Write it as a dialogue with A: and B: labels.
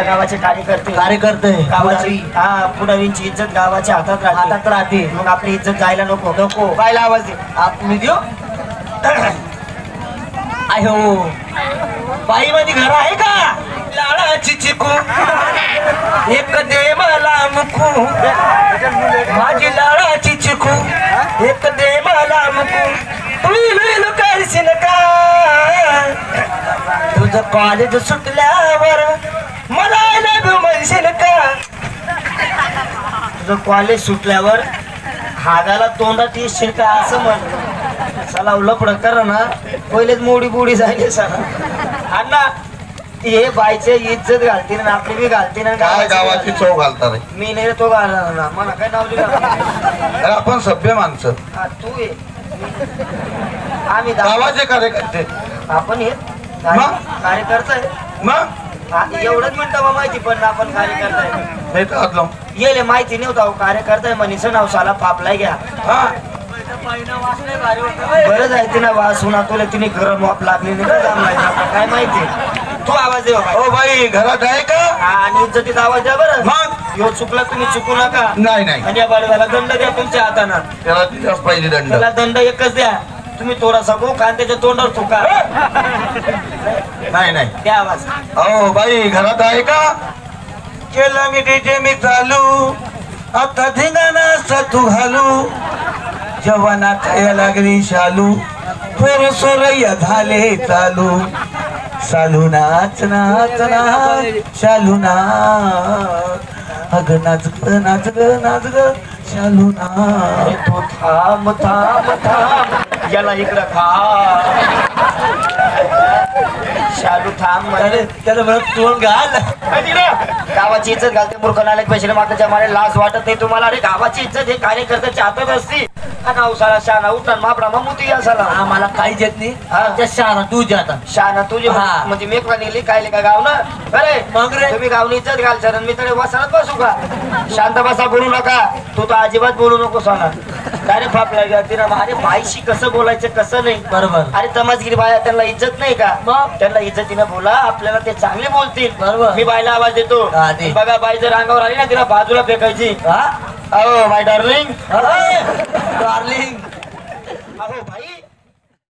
A: गावाचे कार्यकर्ते
B: गावाची
A: पुढारींची इज्जत गावाच्या हातात राहते मग आपली इज्जत जायला नको बायला आवाज दे
B: मी देऊ आयो बाई मध्ये घर आहे का
A: लाडाची चिकू एक दे मला मुकू माझी लाडाची चिकू एक दे मला मुकू लुलू करशील का तुझं कॉलेज सुटल्यावर मला लग्न म्हणशील का तुझं कॉलेज सुटल्यावर हागाला तोंडात येशील का असं म्हण चला लपड कर ना पहिलेच मोडी बुडी जायले सर अण्णा हे बायचे इज्जत घालतील ना आपली बी घालतील
C: गावाची चव घालता रे
A: मी नाही तो घालणार ना मला काय नाव लिहिलं
C: आपण सभ्य माणसं
A: तू ये आम्ही
C: गावाचे कार्यकर्ते
A: आपण हे कार्यकर्ता आहे
C: मग
A: एवढंच म्हणतो मग माहिती पण आपण कार्यकर्ता आहे
C: नाही तर
A: येले माहिती नव्हता कार्यकर्ता आहे म्हणीचं नाव साला पापलाय घ्या बरंच आहे तिने वास होणार तुला तिने गरम वाप लागली नाही काय माहिती तू आवाज दे
C: हो बाई घरात आहे का
A: आणि इज्जतीत आवाज द्या बरं
C: मग
A: यो चुकला तुम्ही चुकू नका
C: नाही
A: आणि या बाळवाला दंड द्या तुमच्या हाताना
C: त्याला तिथंच पाहिजे दंड
A: त्याला दंड एकच द्या तुम्ही थोडासा गो खान त्याच्या तोंडावर थुका
C: नाही
A: द्या आवाज
C: हो बाई घरात आहे का केलं मी डीजे मी चालू आता धिंगाणा सतू घालू जवाना खाया लागली शालू थोर सोरय्या झाले चालू शालू नाच नाच नाच शालू नाच अग नाच ग नाच ग नाच ग शालू नाच
A: तो थांब थांब थांब याला इकडं खा शालू थांब
B: त्याला म्हणत तोंड घाल
A: गावाची इज्जत घालते मूर्ख नालायक पैशाला मागच्या मला लाज वाटत नाही तुम्हाला अरे गावाची इज्जत हे कार्यकर्त्याच्या हातात असते उसाला शाना उठणार मापडा मग असाला
B: आम्हाला काहीच येत नाही शाना तू जाता
A: शाना तुझी म्हणजे मेकला निघली काय का गाव ना अरे
B: मग रे
A: तुम्ही गावनी इज्जत घाल सर मी तरी वसानात बसू का शांत बसा बोलू नका तू तर अजिबात बोलू नको सोना डायरेक्ट फापला घ्या तिला अरे बाईशी कसं बोलायचं कसं नाही
B: बरोबर
A: अरे तमासगिरी बाया त्यांना इज्जत नाही का त्यांना इज्जतीने बोला आपल्याला ते चांगले बोलतील बरोबर मी बायला आवाज देतो बघा बाई जर अंगावर आली ना तिला बाजूला फेकायची अहो माय डार्लिंग
B: डार्लिंग
A: अहो भाई